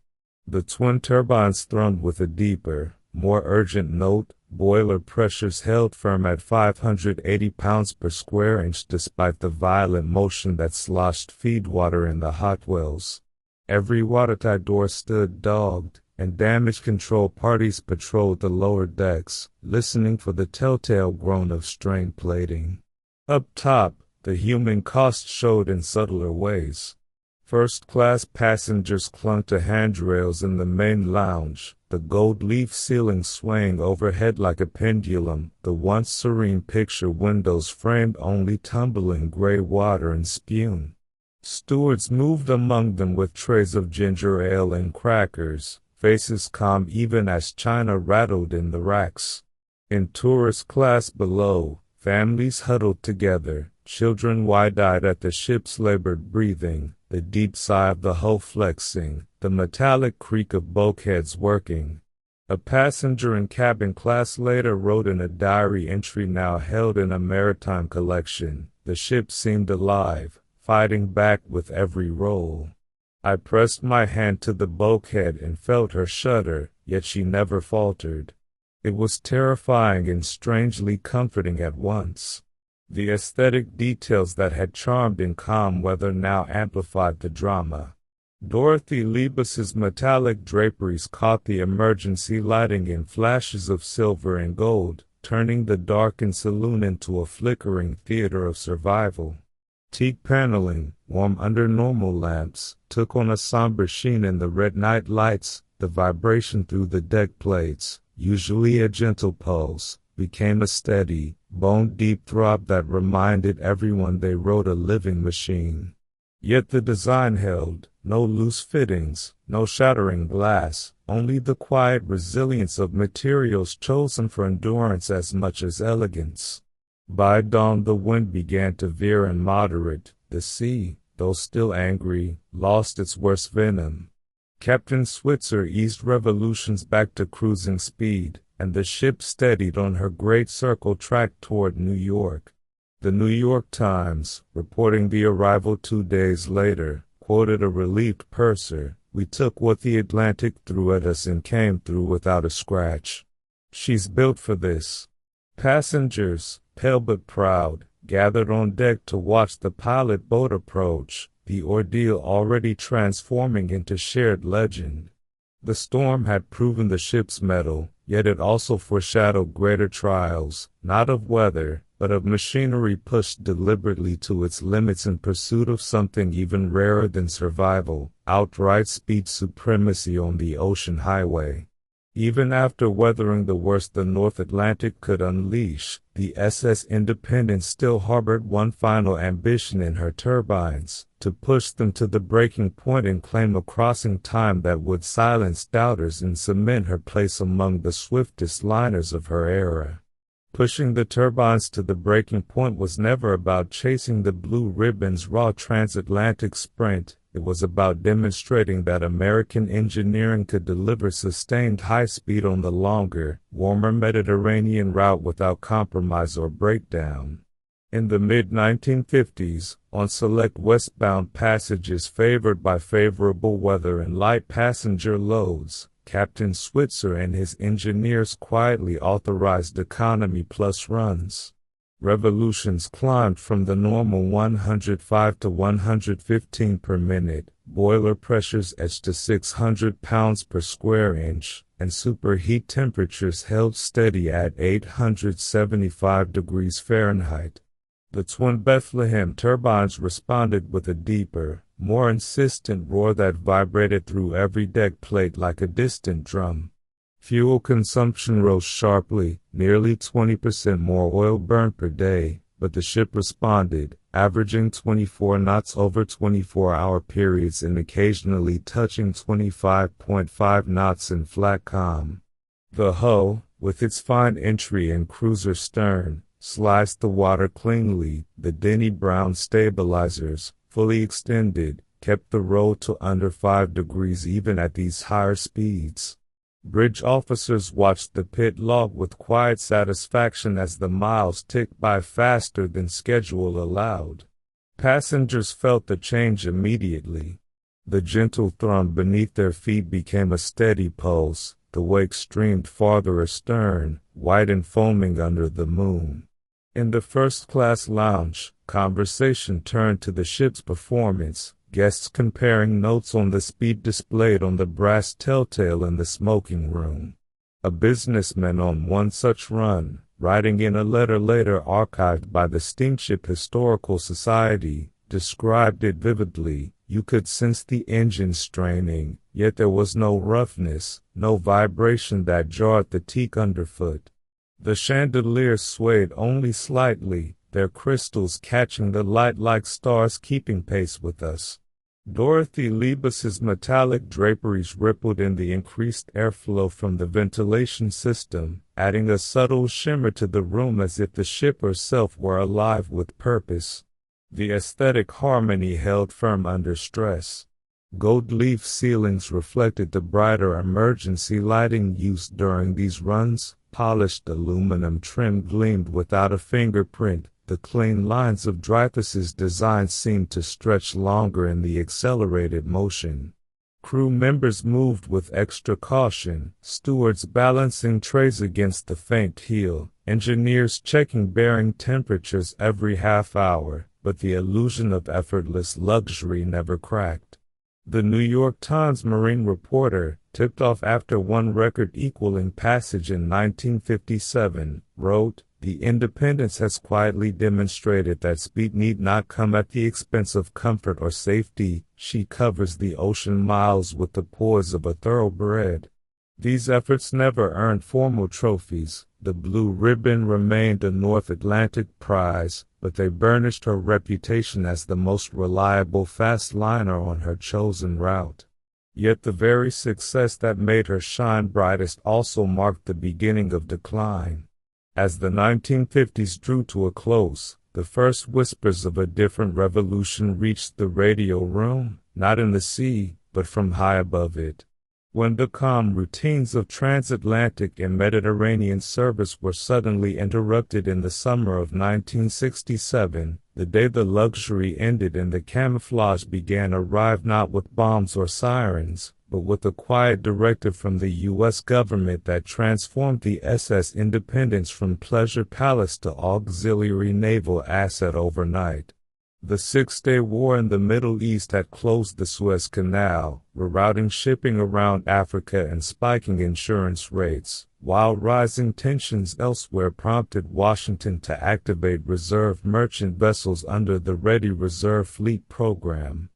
The twin turbines thrummed with a deeper, more urgent note. Boiler pressures held firm at 580 pounds per square inch despite the violent motion that sloshed feedwater in the hot wells. Every watertight door stood dogged, and damage control parties patrolled the lower decks, listening for the telltale groan of strained plating. Up top, the human cost showed in subtler ways. First-class passengers clung to handrails in the main lounge, the gold-leaf ceiling swaying overhead like a pendulum, the once serene picture windows framed only tumbling gray water and spume. Stewards moved among them with trays of ginger ale and crackers, faces calm even as china rattled in the racks. In tourist class below, families huddled together, children wide-eyed at the ship's labored breathing, the deep sigh of the hull flexing, the metallic creak of bulkheads working. A passenger in cabin class later wrote in a diary entry now held in a maritime collection, "The ship seemed alive, fighting back with every roll. I pressed my hand to the bulkhead and felt her shudder, yet she never faltered." It was terrifying and strangely comforting at once. The aesthetic details that had charmed in calm weather now amplified the drama. Dorothy Liebes's metallic draperies caught the emergency lighting in flashes of silver and gold, turning the darkened saloon into a flickering theater of survival. Teak paneling, warm under normal lamps, took on a somber sheen in the red night lights. The vibration through the deck plates, usually a gentle pulse, became a steady, bone-deep throb that reminded everyone they rode a living machine. Yet the design held, no loose fittings, no shattering glass, only the quiet resilience of materials chosen for endurance as much as elegance. By dawn the wind began to veer and moderate. The sea, though still angry, lost its worst venom. Captain Switzer eased revolutions back to cruising speed, and the ship steadied on her great circle track toward New York. The New York Times, reporting the arrival 2 days later, quoted a relieved purser, "We took what the Atlantic threw at us and came through without a scratch. She's built for this." Passengers, pale but proud, gathered on deck to watch the pilot boat approach, the ordeal already transforming into shared legend. The storm had proven the ship's mettle, yet it also foreshadowed greater trials, not of weather, but of machinery pushed deliberately to its limits in pursuit of something even rarer than survival, outright speed supremacy on the ocean highway. Even after weathering the worst the North Atlantic could unleash, the SS Independence still harbored one final ambition in her turbines, to push them to the breaking point and claim a crossing time that would silence doubters and cement her place among the swiftest liners of her era. Pushing the turbines to the breaking point was never about chasing the blue ribbon's raw transatlantic sprint. It was about demonstrating that American engineering could deliver sustained high speed on the longer, warmer Mediterranean route without compromise or breakdown. In the mid-1950s, on select westbound passages favored by favorable weather and light passenger loads, Captain Switzer and his engineers quietly authorized economy plus runs. Revolutions climbed from the normal 105 to 115 per minute, boiler pressures edged to 600 pounds per square inch, and superheat temperatures held steady at 875 degrees Fahrenheit. The twin Bethlehem turbines responded with a deeper, more insistent roar that vibrated through every deck plate like a distant drum. Fuel consumption rose sharply, nearly 20% more oil burned per day, but the ship responded, averaging 24 knots over 24-hour periods and occasionally touching 25.5 knots in flat calm. The hull, with its fine entry and cruiser stern, sliced the water cleanly. The Denny Brown stabilizers, fully extended, kept the roll to under 5 degrees even at these higher speeds. Bridge officers watched the pit log with quiet satisfaction as the miles ticked by faster than schedule allowed. Passengers felt the change immediately. The gentle thrum beneath their feet became a steady pulse. The wake streamed farther astern, white and foaming under the moon. In the first-class lounge, conversation turned to the ship's performance, guests comparing notes on the speed displayed on the brass telltale in the smoking room. A businessman on one such run, writing in a letter later archived by the Steamship Historical Society, described it vividly. You could sense the engine straining, yet there was no roughness, no vibration that jarred the teak underfoot. The chandeliers swayed only slightly, their crystals catching the light like stars keeping pace with us. Dorothy Liebes's metallic draperies rippled in the increased airflow from the ventilation system, adding a subtle shimmer to the room as if the ship herself were alive with purpose. The aesthetic harmony held firm under stress. Gold leaf ceilings reflected the brighter emergency lighting used during these runs. Polished aluminum trim gleamed without a fingerprint. The clean lines of Dreyfus's design seemed to stretch longer in the accelerated motion. Crew members moved with extra caution, stewards balancing trays against the faint heel, engineers checking bearing temperatures every half hour, but the illusion of effortless luxury never cracked. The New York Times Marine reporter, tipped off after one record-equaling passage in 1957, wrote, "The Independence has quietly demonstrated that speed need not come at the expense of comfort or safety. She covers the ocean miles with the poise of a thoroughbred." These efforts never earned formal trophies. The Blue Ribbon remained a North Atlantic prize, but they burnished her reputation as the most reliable fast liner on her chosen route. Yet the very success that made her shine brightest also marked the beginning of decline. As the 1950s drew to a close, the first whispers of a different revolution reached the radio room, not in the sea, but from high above it. When the calm routines of transatlantic and Mediterranean service were suddenly interrupted in the summer of 1967, the day the luxury ended and the camouflage began arrived not with bombs or sirens, but with a quiet directive from the U.S. government that transformed the SS Independence from pleasure palace to auxiliary naval asset overnight. The Six-Day War in the Middle East had closed the Suez Canal, rerouting shipping around Africa and spiking insurance rates, while rising tensions elsewhere prompted Washington to activate reserve merchant vessels under the Ready Reserve Fleet program.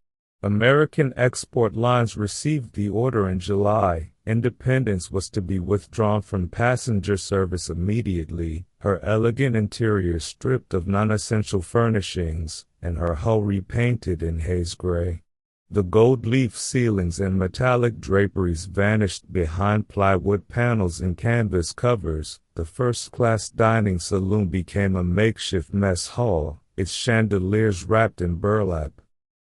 American export lines received the order in July. Independence was to be withdrawn from passenger service immediately, her elegant interior stripped of non-essential furnishings, and her hull repainted in haze gray. The gold leaf ceilings and metallic draperies vanished behind plywood panels and canvas covers. The first-class dining saloon became a makeshift mess hall, its chandeliers wrapped in burlap.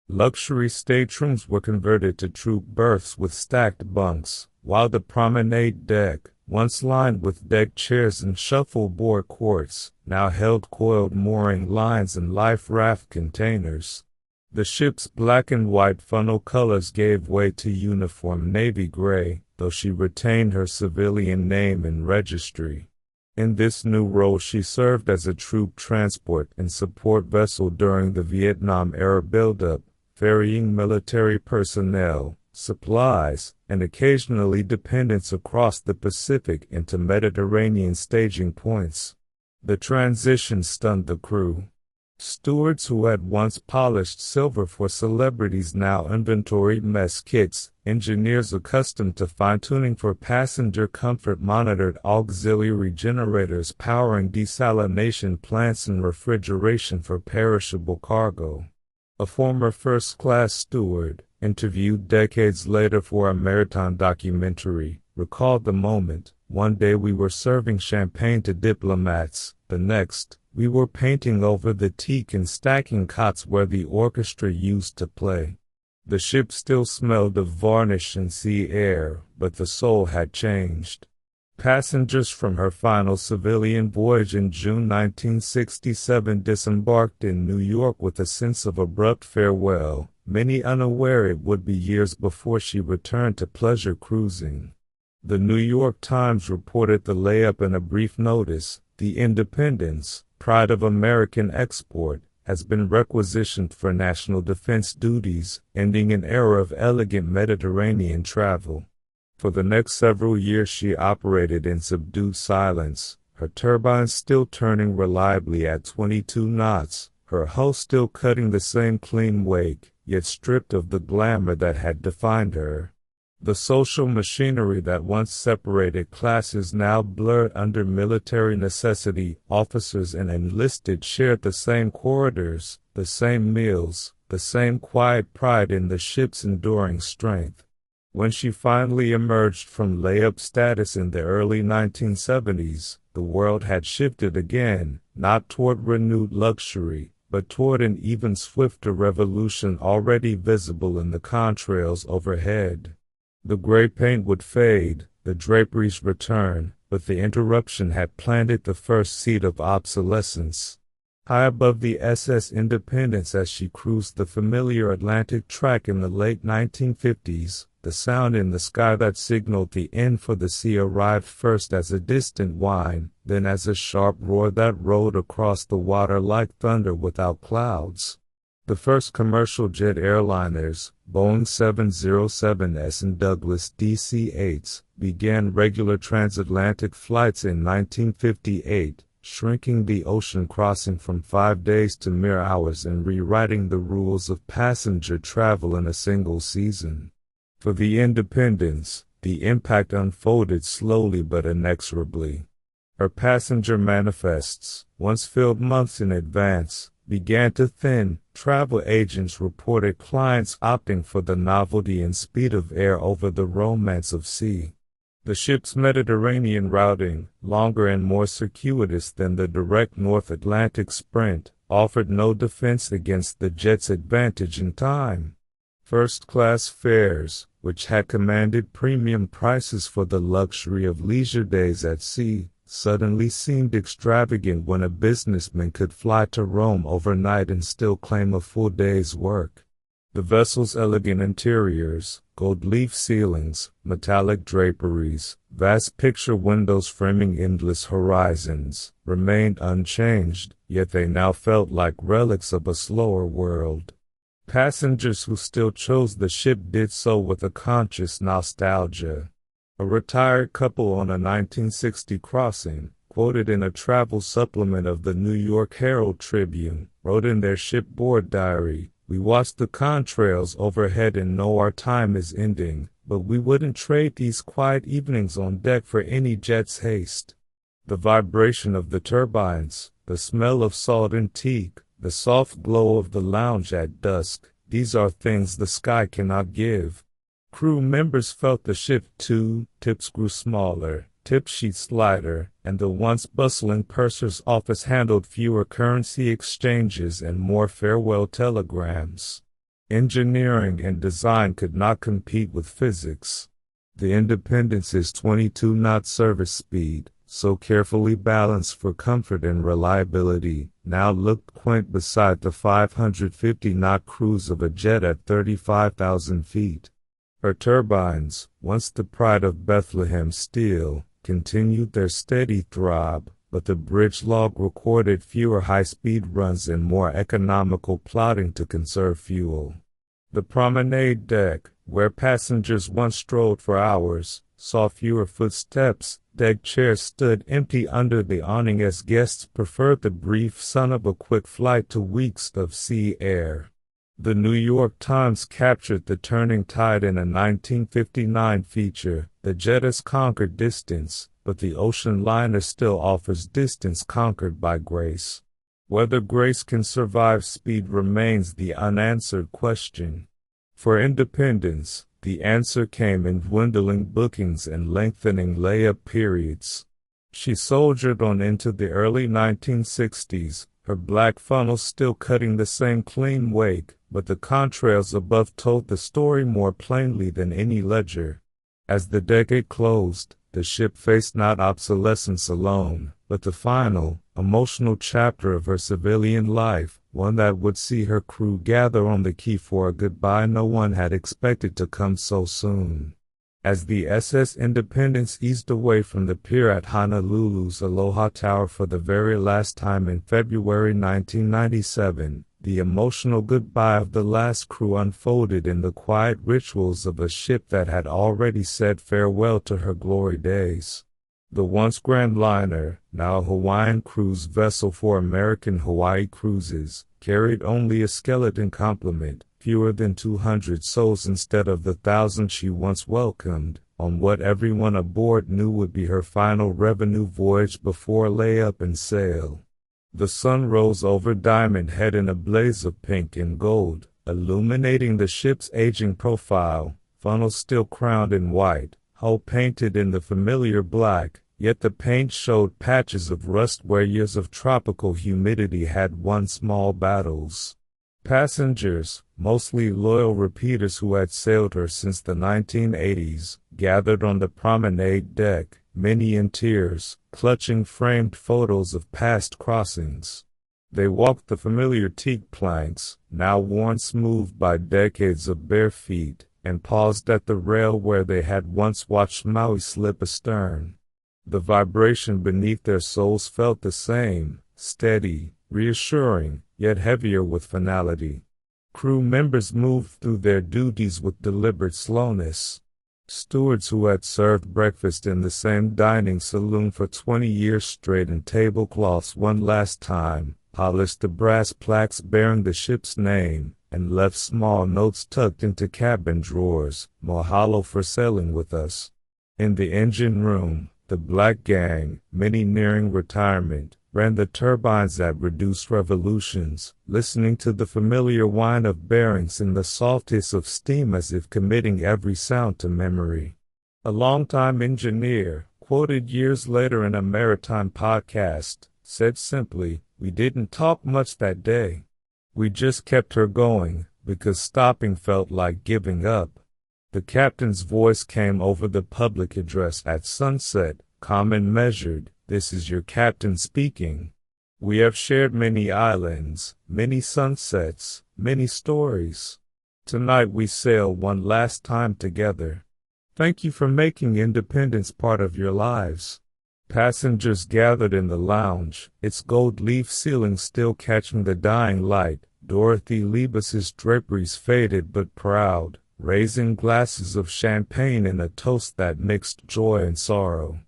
Luxury staterooms were converted to troop berths with stacked bunks, while the promenade deck, once lined with deck chairs and shuffleboard courts, now held coiled mooring lines and life raft containers. The ship's black and white funnel colors gave way to uniform navy gray, though she retained her civilian name and registry. In this new role she served as a troop transport and support vessel during the Vietnam-era buildup, ferrying military personnel, supplies, and occasionally dependents across the Pacific into Mediterranean staging points. The transition stunned the crew. Stewards who had once polished silver for celebrities now inventoried mess kits. Engineers accustomed to fine-tuning for passenger comfort monitored auxiliary generators powering desalination plants and refrigeration for perishable cargo. A former first-class steward, interviewed decades later for a maritime documentary, recalled the moment. One day we were serving champagne to diplomats, the next, we were painting over the teak and stacking cots where the orchestra used to play. The ship still smelled of varnish and sea air, but the soul had changed. Passengers from her final civilian voyage in June 1967 disembarked in New York with a sense of abrupt farewell, many unaware it would be years before she returned to pleasure cruising. The New York Times reported the layup in a brief notice. The Independence, pride of American export, has been requisitioned for national defense duties, ending an era of elegant Mediterranean travel. For the next several years she operated in subdued silence, her turbines still turning reliably at 22 knots, her hull still cutting the same clean wake, yet stripped of the glamour that had defined her. The social machinery that once separated classes now blurred under military necessity. Officers and enlisted shared the same corridors, the same meals, the same quiet pride in the ship's enduring strength. When she finally emerged from layup status in the early 1970s, the world had shifted again, not toward renewed luxury, but toward an even swifter revolution already visible in the contrails overhead. The gray paint would fade, the draperies return, but the interruption had planted the first seed of obsolescence. High above the SS Independence as she cruised the familiar Atlantic track in the late 1950s, the sound in the sky that signaled the end for the sea arrived first as a distant whine, then as a sharp roar that rolled across the water like thunder without clouds. The first commercial jet airliners, Boeing 707s and Douglas DC-8s, began regular transatlantic flights in 1958, shrinking the ocean crossing from 5 days to mere hours and rewriting the rules of passenger travel in a single season. For the Independence, the impact unfolded slowly but inexorably. Her passenger manifests, once filled months in advance, began to thin. Travel agents reported clients opting for the novelty and speed of air over the romance of sea. The ship's Mediterranean routing, longer and more circuitous than the direct North Atlantic sprint, offered no defense against the jet's advantage in time. First-class fares, which had commanded premium prices for the luxury of leisure days at sea, suddenly seemed extravagant when a businessman could fly to Rome overnight and still claim a full day's work. The vessel's elegant interiors, gold-leaf ceilings, metallic draperies, vast picture windows framing endless horizons, remained unchanged, yet they now felt like relics of a slower world. Passengers who still chose the ship did so with a conscious nostalgia. A retired couple on a 1960 crossing, quoted in a travel supplement of the New York Herald Tribune, wrote in their shipboard diary, "We watch the contrails overhead and know our time is ending, but we wouldn't trade these quiet evenings on deck for any jet's haste." The vibration of the turbines, the smell of salt and teak, the soft glow of the lounge at dusk, these are things the sky cannot give. Crew members felt the shift too. Tips grew smaller, tip sheets lighter, and the once bustling purser's office handled fewer currency exchanges and more farewell telegrams. Engineering and design could not compete with physics. The Independence's 22-knot service speed, so carefully balanced for comfort and reliability, now looked quaint beside the 550-knot cruise of a jet at 35,000 feet. Her turbines, once the pride of Bethlehem Steel, continued their steady throb, but the bridge log recorded fewer high-speed runs and more economical plotting to conserve fuel. The promenade deck, where passengers once strolled for hours, saw fewer footsteps. Deck chairs stood empty under the awning as guests preferred the brief sun of a quick flight to weeks of sea air. The New York Times captured the turning tide in a 1959 feature. The jet has conquered distance, but the ocean liner still offers distance conquered by grace. Whether grace can survive speed remains the unanswered question. For Independence, the answer came in dwindling bookings and lengthening layup periods. She soldiered on into the early 1960s, her black funnel still cutting the same clean wake, but the contrails above told the story more plainly than any ledger. As the decade closed, the ship faced not obsolescence alone, but the final, emotional chapter of her civilian life, one that would see her crew gather on the quay for a goodbye no one had expected to come so soon. As the SS Independence eased away from the pier at Honolulu's Aloha Tower for the very last time in February 1997, the emotional goodbye of the last crew unfolded in the quiet rituals of a ship that had already said farewell to her glory days. The once grand liner, now a Hawaiian cruise vessel for American Hawaii Cruises, carried only a skeleton complement, fewer than 200 souls instead of the 1,000 she once welcomed, on what everyone aboard knew would be her final revenue voyage before layup and sail. The sun rose over Diamond Head in a blaze of pink and gold, illuminating the ship's aging profile, funnel still crowned in white, hull painted in the familiar black, yet the paint showed patches of rust where years of tropical humidity had won small battles. Passengers, mostly loyal repeaters who had sailed her since the 1980s, gathered on the promenade deck, many in tears, clutching framed photos of past crossings. They walked the familiar teak planks, now worn smooth by decades of bare feet, and paused at the rail where they had once watched Maui slip astern. The vibration beneath their souls felt the same, steady, reassuring, yet heavier with finality. Crew members moved through their duties with deliberate slowness. Stewards who had served breakfast in the same dining saloon for 20 years straight in tablecloths one last time, polished the brass plaques bearing the ship's name, and left small notes tucked into cabin drawers, "Mahalo for sailing with us." In the engine room, the black gang, many nearing retirement, ran the turbines at reduced revolutions, listening to the familiar whine of bearings and the soft hiss of steam as if committing every sound to memory. A longtime engineer, quoted years later in a maritime podcast, said simply, "We didn't talk much that day. We just kept her going, because stopping felt like giving up." The captain's voice came over the public address at sunset, calm and measured. "This is your captain speaking. We have shared many islands, many sunsets, many stories. Tonight we sail one last time together. Thank you for making Independence part of your lives." Passengers gathered in the lounge, its gold leaf ceiling still catching the dying light. Dorothy Liebes's draperies faded but proud, raising glasses of champagne in a toast that mixed joy and sorrow.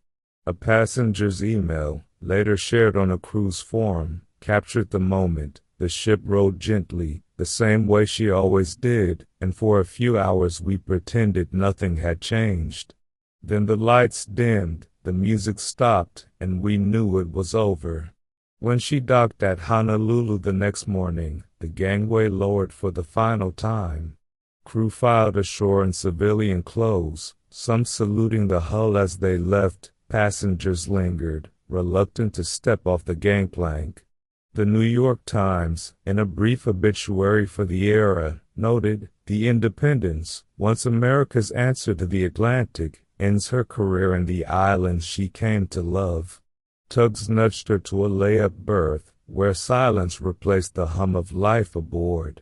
A passenger's email, later shared on a cruise forum, captured the moment. The ship rode gently, the same way she always did, and for a few hours we pretended nothing had changed. Then the lights dimmed, the music stopped, and we knew it was over. When she docked at Honolulu the next morning, the gangway lowered for the final time. Crew filed ashore in civilian clothes, some saluting the hull as they left. Passengers lingered, reluctant to step off the gangplank. The New York Times, in a brief obituary for the era, noted, "The Independence, once America's answer to the Atlantic, ends her career in the islands she came to love." Tugs nudged her to a layup berth, where silence replaced the hum of life aboard.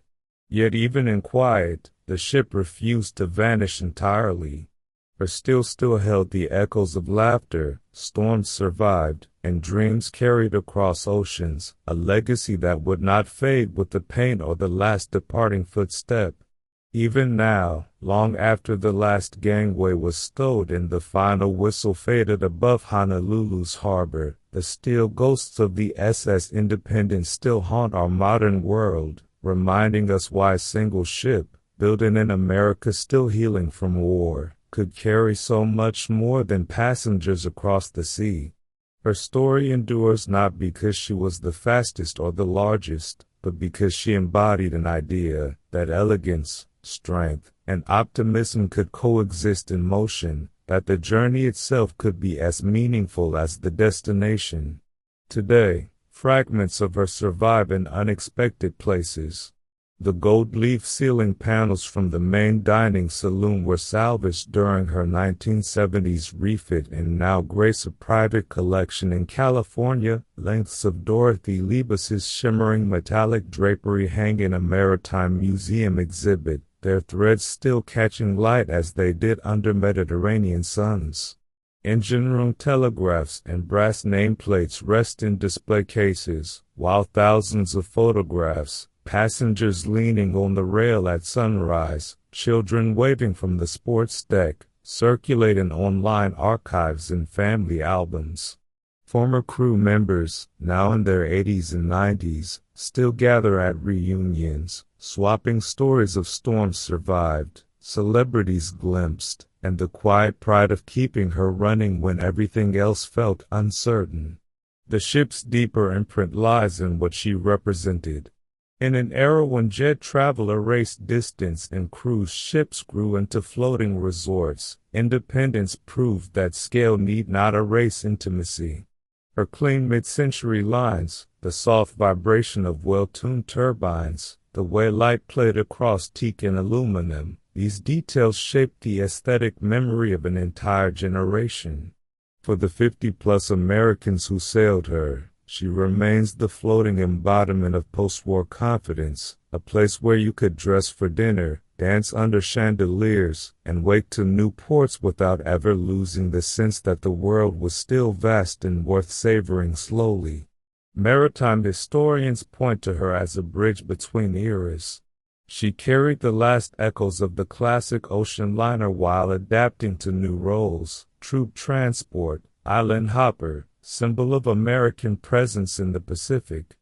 Yet even in quiet, the ship refused to vanish entirely. Her still held the echoes of laughter, storms survived, and dreams carried across oceans, a legacy that would not fade with the paint or the last departing footstep. Even now, long after the last gangway was stowed and the final whistle faded above Honolulu's harbor, the steel ghosts of the SS Independence still haunt our modern world, reminding us why a single ship, building in America still healing from war, could carry so much more than passengers across the sea. Her story endures not because she was the fastest or the largest, but because she embodied an idea that elegance, strength, and optimism could coexist in motion, that the journey itself could be as meaningful as the destination. Today, fragments of her survive in unexpected places. The gold-leaf ceiling panels from the main dining saloon were salvaged during her 1970s refit and now grace a private collection in California. Lengths of Dorothy Liebes's shimmering metallic drapery hang in a maritime museum exhibit, their threads still catching light as they did under Mediterranean suns. Engine room telegraphs and brass nameplates rest in display cases, while thousands of photographs, passengers leaning on the rail at sunrise, children waving from the sports deck, circulate in online archives and family albums. Former crew members, now in their 80s and 90s, still gather at reunions, swapping stories of storms survived, celebrities glimpsed, and the quiet pride of keeping her running when everything else felt uncertain. The ship's deeper imprint lies in what she represented. In an era when jet travel erased distance and cruise ships grew into floating resorts, Independence proved that scale need not erase intimacy. Her clean mid-century lines, the soft vibration of well-tuned turbines, the way light played across teak and aluminum, these details shaped the aesthetic memory of an entire generation. For the 50-plus Americans who sailed her, she remains the floating embodiment of post-war confidence, a place where you could dress for dinner, dance under chandeliers, and wake to new ports without ever losing the sense that the world was still vast and worth savoring slowly. Maritime historians point to her as a bridge between eras. She carried the last echoes of the classic ocean liner while adapting to new roles: troop transport, island hopper, symbol of American presence in the Pacific.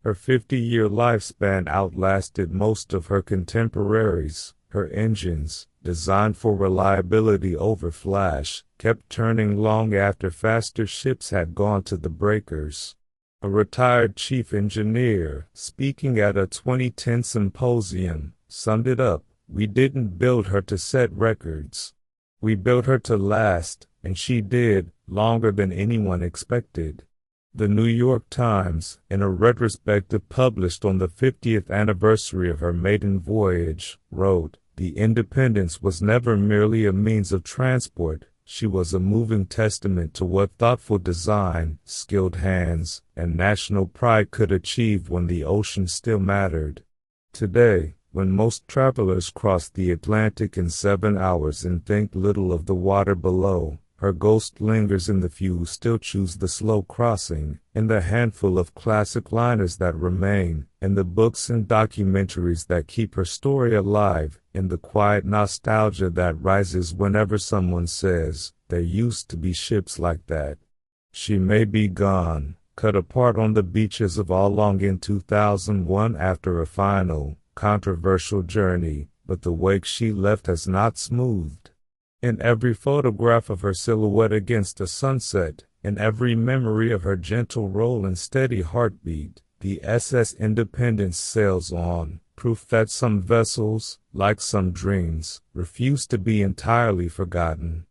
Her 50-year lifespan outlasted most of her contemporaries. Her engines, designed for reliability over flash, kept turning long after faster ships had gone to the breakers. A retired chief engineer, speaking at a 2010 symposium, summed it up: "We didn't build her to set records. We built her to last, and she did, longer than anyone expected." The New York Times, in a retrospective published on the 50th anniversary of her maiden voyage, wrote, "The Independence was never merely a means of transport. She was a moving testament to what thoughtful design, skilled hands, and national pride could achieve when the ocean still mattered." Today, when most travelers cross the Atlantic in 7 hours and think little of the water below, her ghost lingers in the few who still choose the slow crossing, in the handful of classic liners that remain, in the books and documentaries that keep her story alive, in the quiet nostalgia that rises whenever someone says, "There used to be ships like that." She may be gone, cut apart on the beaches of Along in 2001 after a final, controversial journey, but the wake she left has not smoothed. In every photograph of her silhouette against a sunset, in every memory of her gentle roll and steady heartbeat, the SS Independence sails on, proof that some vessels, like some dreams, refuse to be entirely forgotten.